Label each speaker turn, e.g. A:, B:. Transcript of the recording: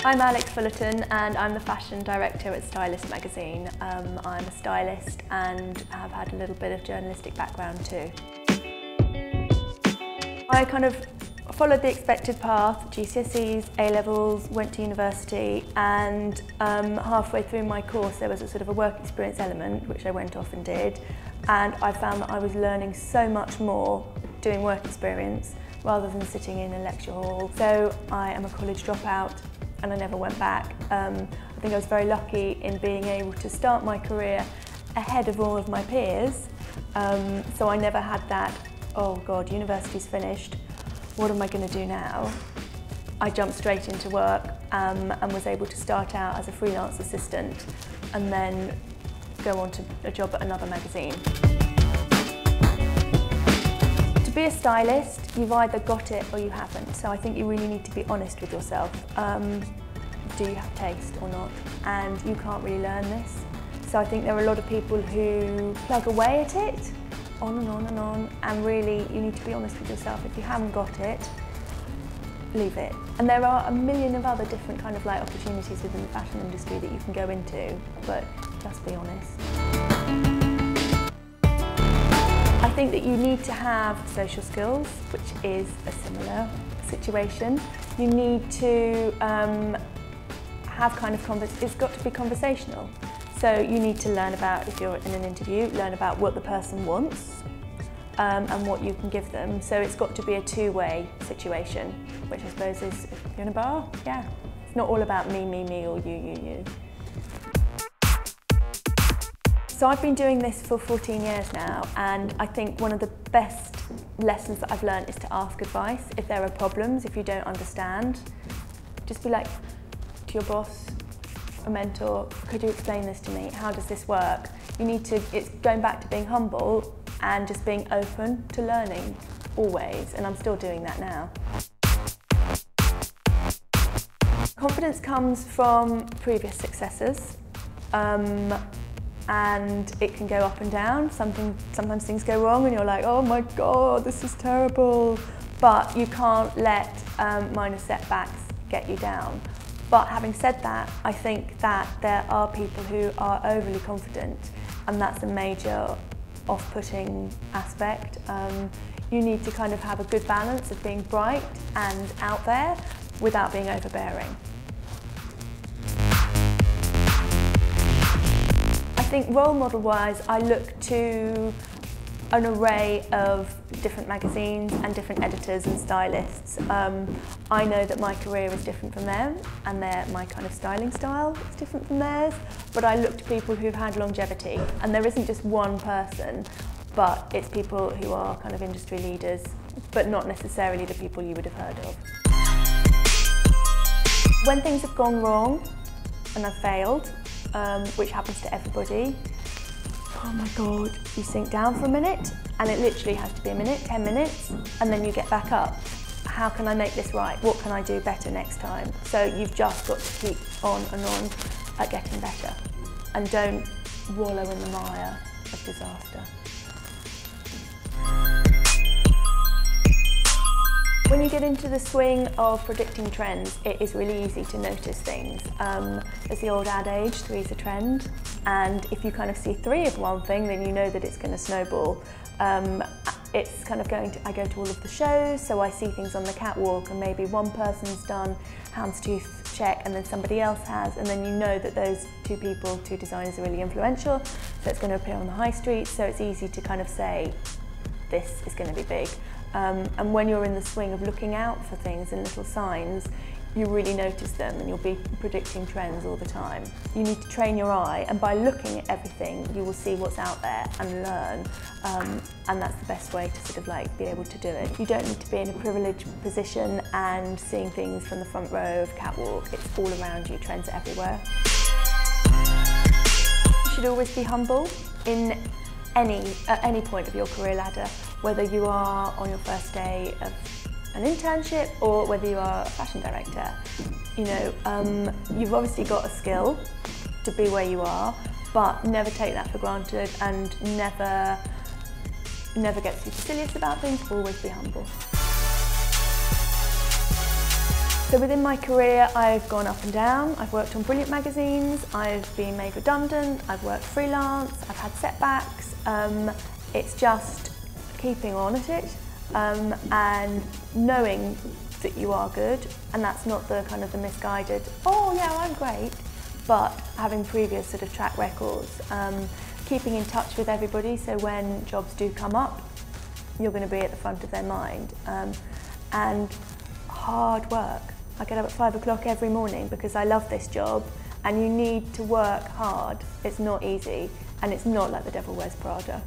A: I'm Alex Fullerton and I'm the fashion director at Stylist Magazine. I'm a stylist and have had a little bit of journalistic background too. I kind of followed the expected path, GCSEs, A-levels, went to university, and halfway through my course there was a sort of a work experience element which I went off and did, and I found that I was learning so much more doing work experience rather than sitting in a lecture hall. So I am a college dropout and I never went back. I think I was very lucky in being able to start my career ahead of all of my peers, so I never had that, oh God, university's finished, what am I going to do now? I jumped straight into work and was able to start out as a freelance assistant and then go on to a job at another magazine. To be a stylist, you've either got it or you haven't, so I think you really need to be honest with yourself. Do you have taste or not? And you can't really learn this. So I think there are a lot of people who plug away at it, on and on and on, and really you need to be honest with yourself. If you haven't got it, leave it. And there are a million of other different kind of like opportunities within the fashion industry that you can go into, but just be honest. I think that you need to have social skills, which is a similar situation. You need to have kind of it's got to be conversational. So you need to learn about, if you're in an interview, learn about what the person wants and what you can give them. So it's got to be a two-way situation, which I suppose is, if you're in a bar, yeah. It's not all about me, me, me, or you. So I've been doing this for 14 years now, and I think one of the best lessons that I've learned is to ask advice. If there are problems, if you don't understand, just be like to your boss, a mentor, could you explain this to me? How does this work? You need to, it's going back to being humble and just being open to learning, always, and I'm still doing that now. Confidence comes from previous successes. And it can go up and down. Sometimes things go wrong and you're like, oh my God, this is terrible. But you can't let minor setbacks get you down. But having said that, I think that there are people who are overly confident, and that's a major off-putting aspect. You need to kind of have a good balance of being bright and out there without being overbearing. I think role model wise, I look to an array of different magazines and different editors and stylists. I know that my career is different from them, and my kind of styling style is different from theirs, but I look to people who've had longevity, and there isn't just one person, but it's people who are kind of industry leaders, but not necessarily the people you would have heard of. When things have gone wrong and I've failed, which happens to everybody, oh my God, you sink down for a minute, and it literally has to be a minute, 10 minutes, and then you get back up. How can I make this right? What can I do better next time? So you've just got to keep on and on at getting better, and don't wallow in the mire of disaster. When you get into the swing of predicting trends, it is really easy to notice things. There's the old adage, three's a trend, and if you kind of see three of one thing, then you know that it's going to snowball. It's kind of I go to all of the shows, so I see things on the catwalk, and maybe one person's done houndstooth check and then somebody else has, and then you know that those two designers are really influential, so it's going to appear on the high street, so it's easy to kind of say, this is going to be big. And when you're in the swing of looking out for things and little signs, you really notice them, and you'll be predicting trends all the time. You need to train your eye, and by looking at everything, you will see what's out there and learn. And that's the best way to sort of like be able to do it. You don't need to be in a privileged position and seeing things from the front row of catwalk. It's all around you, trends are everywhere. You should always be humble at any point of your career ladder, whether you are on your first day of an internship or whether you are a fashion director. You know, you've obviously got a skill to be where you are, but never take that for granted, and never get supercilious about things. Always be humble. So within my career, I've gone up and down. I've worked on brilliant magazines, I've been made redundant, I've worked freelance, I've had setbacks. It's just keeping on at it and knowing that you are good, and that's not the kind of the misguided, oh yeah, I'm great, but having previous sort of track records, keeping in touch with everybody so when jobs do come up, you're going to be at the front of their mind, and hard work. I get up at 5 o'clock every morning because I love this job, and you need to work hard. It's not easy, and it's not like The Devil Wears Prada.